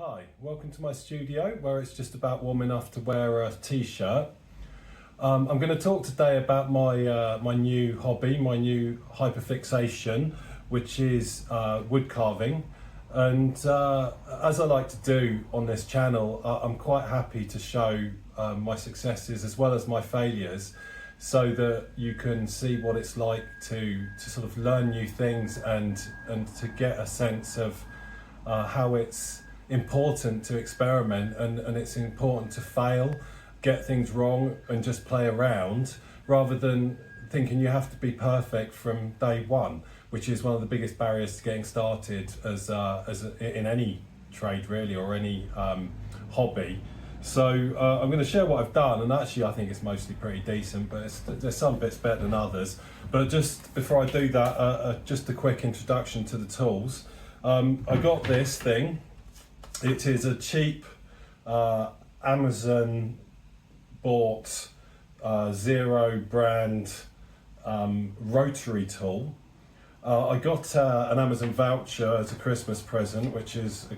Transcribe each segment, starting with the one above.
Hi, welcome to my studio where it's just about warm enough to wear a t-shirt. I'm going to talk today about my new hobby, my new hyperfixation, which is wood carving. And as I like to do on this channel, I'm quite happy to show my successes as well as my failures, so that you can see what it's like to sort of learn new things and to get a sense of how it's important to experiment and it's important to fail, get things wrong and just play around, rather than thinking you have to be perfect from day one, which is one of the biggest barriers to getting started in any trade really, or any hobby. So I'm going to share what I've done, and actually I think it's mostly pretty decent, but there's some bits better than others. But just before I do that, just a quick introduction to the tools. I got this thing. It is a cheap Amazon bought zero brand rotary tool. I got an Amazon voucher as a Christmas present, which is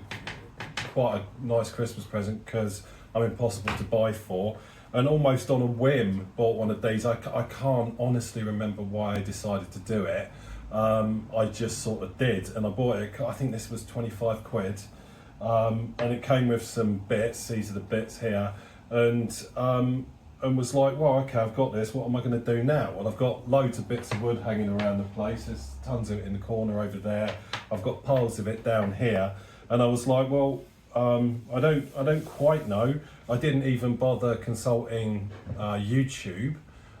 quite a nice Christmas present because I'm impossible to buy for, and almost on a whim bought one of these. I can't honestly remember why I decided to do it. I just sort of did, and I bought it. I think this was 25 quid. And it came with some bits. These are the bits here, and was like, well, okay, I've got this, what am I going to do now? Well, I've got loads of bits of wood hanging around the place. There's tons of it in the corner over there. I've got piles of it down here, and I was like, well, I don't quite know. I didn't even bother consulting YouTube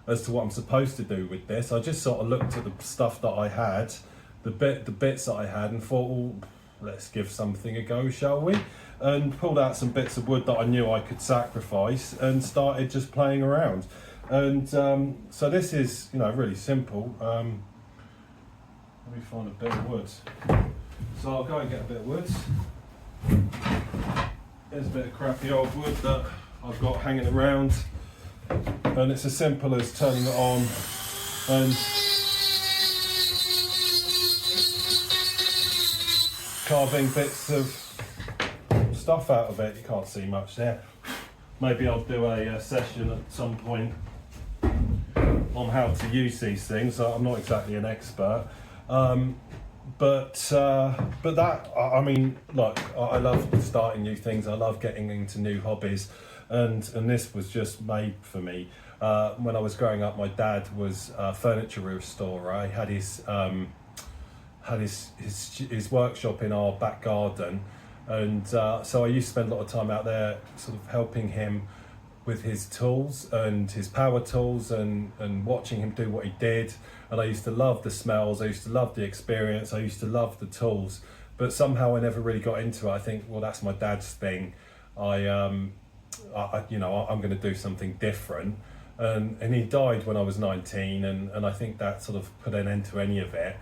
as to what I'm supposed to do with this. I just sort of looked at the stuff that I had, the bits that I had, and thought, well, let's give something a go, shall we? And pulled out some bits of wood that I knew I could sacrifice and started just playing around. And so this is, really simple. Let me find a bit of wood. So I'll go and get a bit of wood. There's a bit of crappy old wood that I've got hanging around, and it's as simple as turning it on and carving bits of stuff out of it. You can't see much there. Maybe I'll do a session at some point on how to use these things. I'm not exactly an expert, but that, I mean, look, I love starting new things. I love getting into new hobbies, and this was just made for me. When I was growing up, my dad was a furniture restorer. He had his workshop in our back garden, and so I used to spend a lot of time out there sort of helping him with his tools and his power tools, and watching him do what he did. And I used to love the smells, I used to love the experience, I used to love the tools, but somehow I never really got into it. I think, well, that's my dad's thing. I'm going to do something different. And he died when I was 19, and I think that sort of put an end to any of it.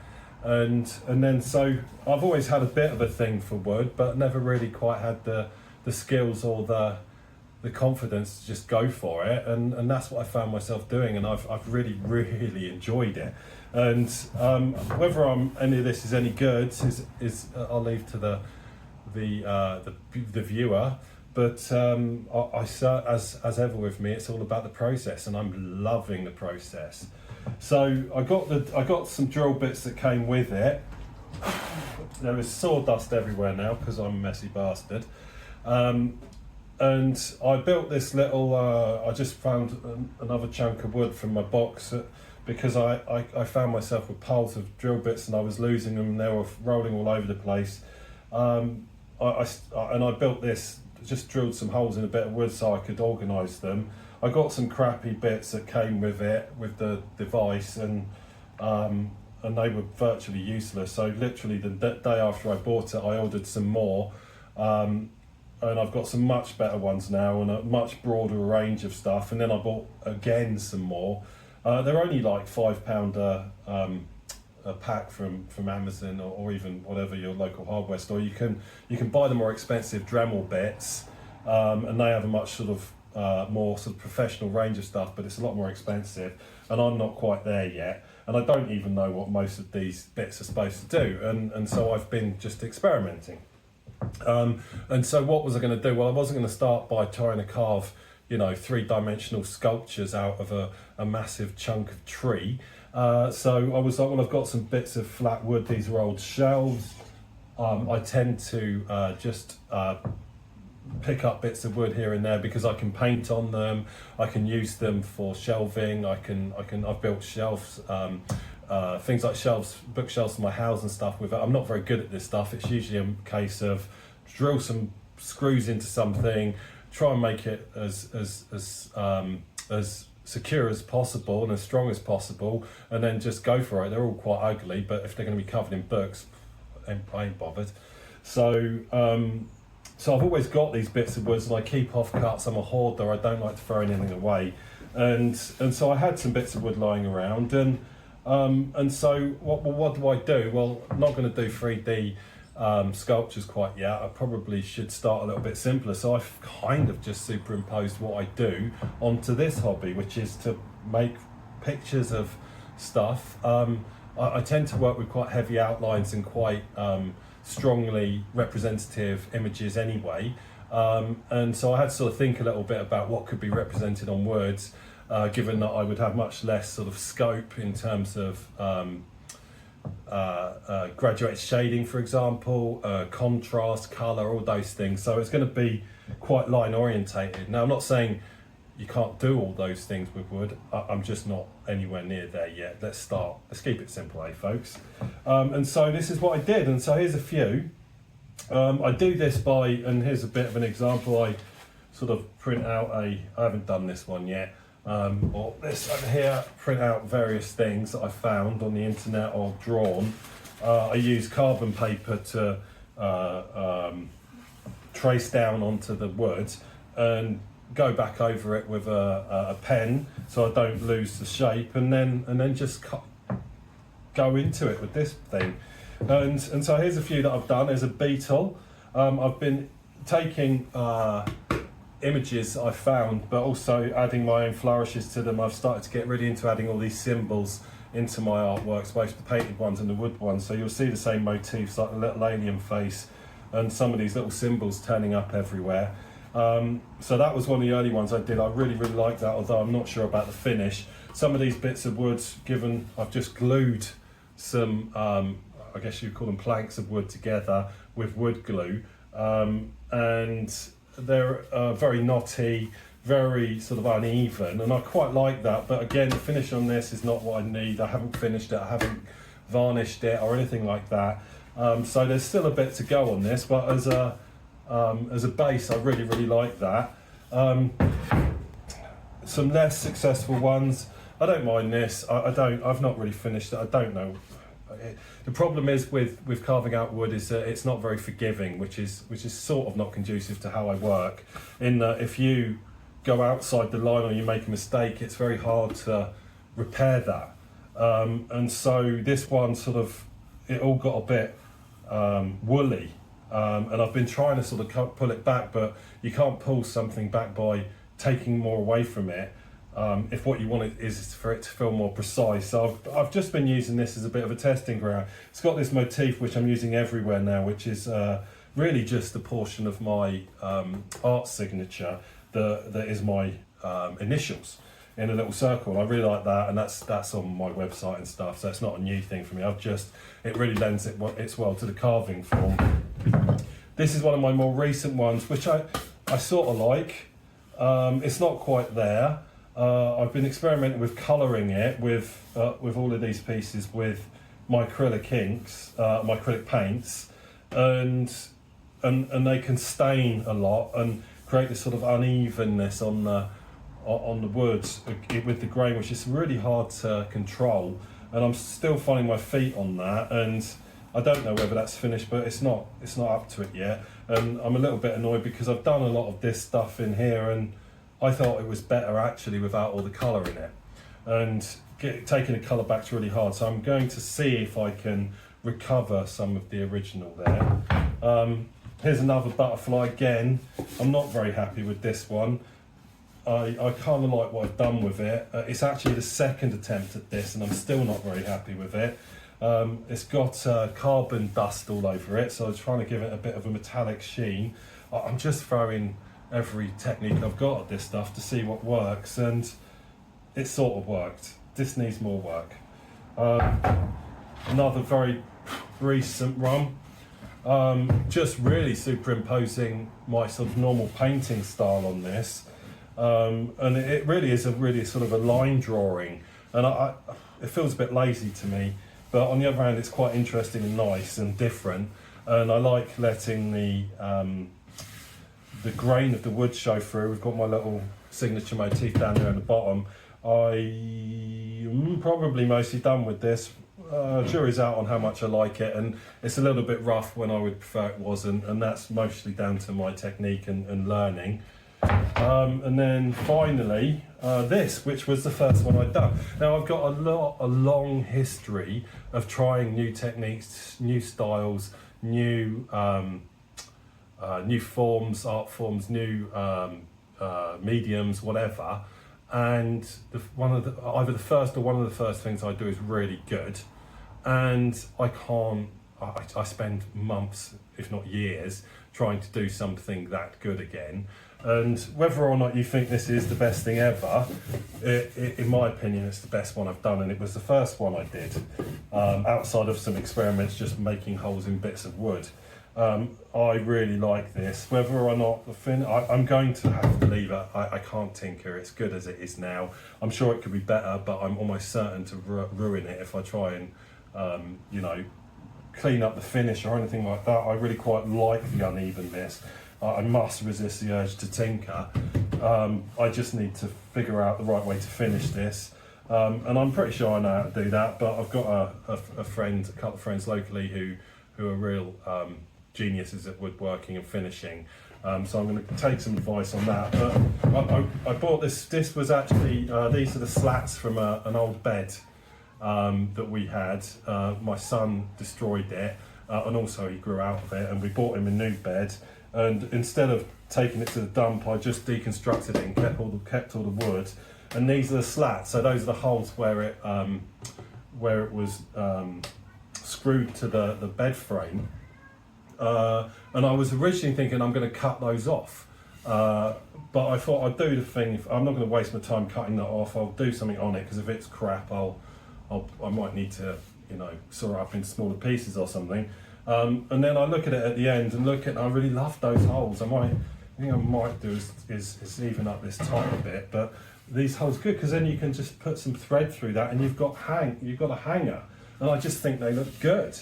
And then so I've always had a bit of a thing for wood, but never really quite had the skills or the confidence to just go for it, and that's what I found myself doing, and I've really enjoyed it. And whether any of this is any good is I'll leave to the viewer. But as ever with me, it's all about the process, and I'm loving the process. So I got some drill bits that came with it. There is sawdust everywhere now because I'm a messy bastard. And I built this little, I just found another chunk of wood from my box, because I found myself with piles of drill bits and I was losing them, and they were rolling all over the place. And I built this, just drilled some holes in a bit of wood so I could organise them. I got some crappy bits that came with it, with the device, and they were virtually useless. So literally the day after I bought it, I ordered some more. And I've got some much better ones now, and a much broader range of stuff. And then I bought again some more. They're only like £5 a pack from Amazon, or even whatever your local hardware store. You can buy the more expensive Dremel bits, and they have a much sort of more sort of professional range of stuff, but it's a lot more expensive, and I'm not quite there yet. And I don't even know what most of these bits are supposed to do, and so I've been just experimenting. And so what was I going to do? Well, I wasn't going to start by trying to carve, you know, three-dimensional sculptures out of a massive chunk of tree. So I was like, well, I've got some bits of flat wood. These are old shelves. I tend to just pick up bits of wood here and there because I can paint on them. I can use them for shelving. I've built shelves, things like shelves, bookshelves in my house and stuff with it. I'm not very good at this stuff. It's usually a case of drill some screws into something, try and make it as secure as possible and as strong as possible, and then just go for it. They're all quite ugly, but if they're going to be covered in books, I ain't bothered. So so I've always got these bits of wood, and I keep offcuts. I'm a hoarder. I don't like to throw anything away, and so I had some bits of wood lying around, and so what do I do? Well, I'm not going to do 3D sculptures quite yet. I probably should start a little bit simpler. So I've kind of just superimposed what I do onto this hobby, which is to make pictures of stuff. I tend to work with quite heavy outlines and quite strongly representative images anyway. And so I had to sort of think a little bit about what could be represented on words, given that I would have much less sort of scope in terms of graduated shading, for example, contrast, colour, all those things. So it's going to be quite line orientated. Now, I'm not saying you can't do all those things with wood. I'm just not anywhere near there yet. Let's keep it simple, folks? And so this is what I did, and so here's a few. I do this by, and here's a bit of an example. I sort of print out I haven't done this one yet, or this over here, print out various things that I found on the internet or drawn. I use carbon paper to trace down onto the wood and go back over it with a pen so I don't lose the shape, and then just go into it with this thing. And so here's a few that I've done. There's a beetle. I've been taking images I found, but also adding my own flourishes to them. I've started to get really into adding all these symbols into my artworks, both the painted ones and the wood ones. So you'll see the same motifs, like the little alien face and some of these little symbols turning up everywhere. So that was one of the early ones I did. I really like that, although I'm not sure about the finish. Some of these bits of wood, given I've just glued some, I guess you'd call them planks of wood together with wood glue, and they're very knotty, very sort of uneven, and I quite like that. But again, the finish on this is not what I need. I haven't finished it, I haven't varnished it or anything like that. So there's still a bit to go on this, but as a base, I really like that. Some less successful ones, I don't mind this. I've not really finished it. I don't know. The problem is with carving out wood is that it's not very forgiving, which is sort of not conducive to how I work. In that if you go outside the line or you make a mistake, it's very hard to repair that. And so this one sort of, it all got a bit woolly. And I've been trying to sort of pull it back, but you can't pull something back by taking more away from it. If what you want is for it to feel more precise. So I've just been using this as a bit of a testing ground. It's got this motif which I'm using everywhere now, which is really just a portion of my art signature that is my initials in a little circle. I really like that, and that's on my website and stuff, so it's not a new thing for me. It really lends it's well to the carving form. This is one of my more recent ones, which I sort of like. It's not quite there. I've been experimenting with colouring it with all of these pieces with my acrylic inks, my acrylic paints, and they can stain a lot and create this sort of unevenness on the woods with the grain, which is really hard to control. And I'm still finding my feet on that, and I don't know whether that's finished, but it's not up to it yet. And I'm a little bit annoyed because I've done a lot of this stuff in here, and I thought it was better actually without all the colour in it. And taking the colour back's really hard, so I'm going to see if I can recover some of the original there. Here's another butterfly again. I'm not very happy with this one. I kind of like what I've done with it. It's actually the second attempt at this, and I'm still not very happy with it. It's got carbon dust all over it, so I was trying to give it a bit of a metallic sheen. I'm just throwing every technique I've got at this stuff to see what works, and it sort of worked. This needs more work. Another very recent run, just really superimposing my sort of normal painting style on this, and it really is a sort of a line drawing, and it feels a bit lazy to me, but on the other hand it's quite interesting and nice and different, and I like letting the grain of the wood show through. We've got my little signature motif down there at the bottom. I'm probably mostly done with this. Jury's out on how much I like it, and it's a little bit rough when I would prefer it wasn't, and that's mostly down to my technique and learning. And then finally this, which was the first one I'd done. Now I've got a long history of trying new techniques, new styles, new forms, art forms, new mediums, whatever. And either the first or one of the first things I do is really good, and I spend months, if not years, trying to do something that good again. And whether or not you think this is the best thing ever, in my opinion, it's the best one I've done, and it was the first one I did, outside of some experiments just making holes in bits of wood. I really like this. Whether or not I'm going to have to leave it. I can't tinker. It's good as it is now. I'm sure it could be better, but I'm almost certain to ruin it if I try and clean up the finish or anything like that. I really quite like the unevenness. I must resist the urge to tinker. I just need to figure out the right way to finish this. And I'm pretty sure I know how to do that, but I've got a couple of friends locally who are real geniuses at woodworking and finishing, so I'm going to take some advice on that. But I bought this. This was actually these are the slats from an old bed that we had. My son destroyed it, and also he grew out of it, and we bought him a new bed. And instead of taking it to the dump, I just deconstructed it and kept all the wood. And these are the slats. So those are the holes where it was screwed to the bed frame. And I was originally thinking I'm going to cut those off, but I thought I'd do the thing. I'm not going to waste my time cutting that off. I'll do something on it, because if it's crap, I might need to saw it up into smaller pieces or something. And then I look at it at the end and I really love those holes. I might do is even up this top a bit, but these holes are good, because then you can just put some thread through that and you've got a hanger, and I just think they look good.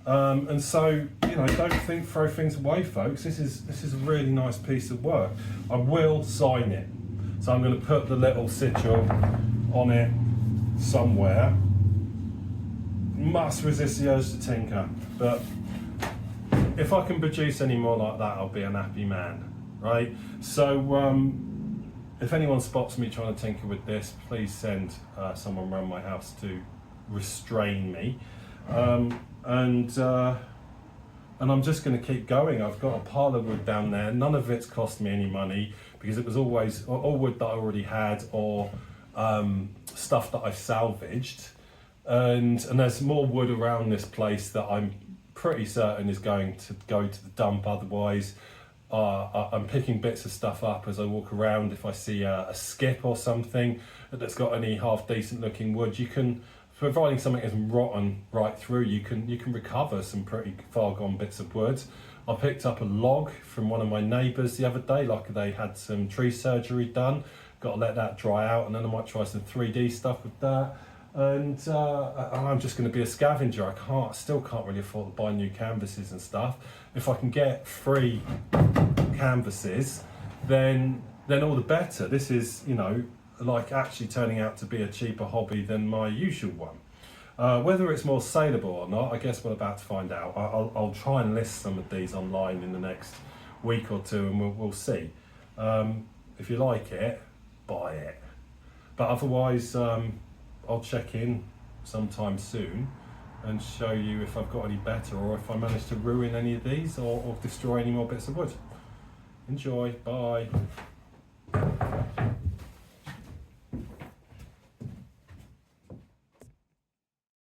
And so, don't throw things away, folks. This is a really nice piece of work. I will sign it. So I'm going to put the little sigil on it somewhere. Must resist the urge to tinker. But if I can produce any more like that, I'll be an happy man, right? So if anyone spots me trying to tinker with this, please send someone around my house to restrain me. And I'm just going to keep going. I've got a pile of wood down there. None of it's cost me any money, because it was always all wood that I already had, or stuff that I've salvaged. And there's more wood around this place that I'm pretty certain is going to go to the dump. Otherwise, I'm picking bits of stuff up as I walk around. If I see a skip or something that's got any half decent looking wood, providing something isn't rotten right through, you can recover some pretty far gone bits of wood. I picked up a log from one of my neighbours the other day, like they had some tree surgery done. Got to let that dry out, and then I might try some 3D stuff with that. And I'm just going to be a scavenger. I still can't really afford to buy new canvases and stuff. If I can get free canvases, then all the better. This is, like actually turning out to be a cheaper hobby than my usual one. Whether it's more saleable or not, I guess we're about to find out. I'll try and list some of these online in the next week or two, and we'll see. If you like it, buy it. But otherwise, I'll check in sometime soon and show you if I've got any better, or if I managed to ruin any of these, or destroy any more bits of wood. Enjoy, bye.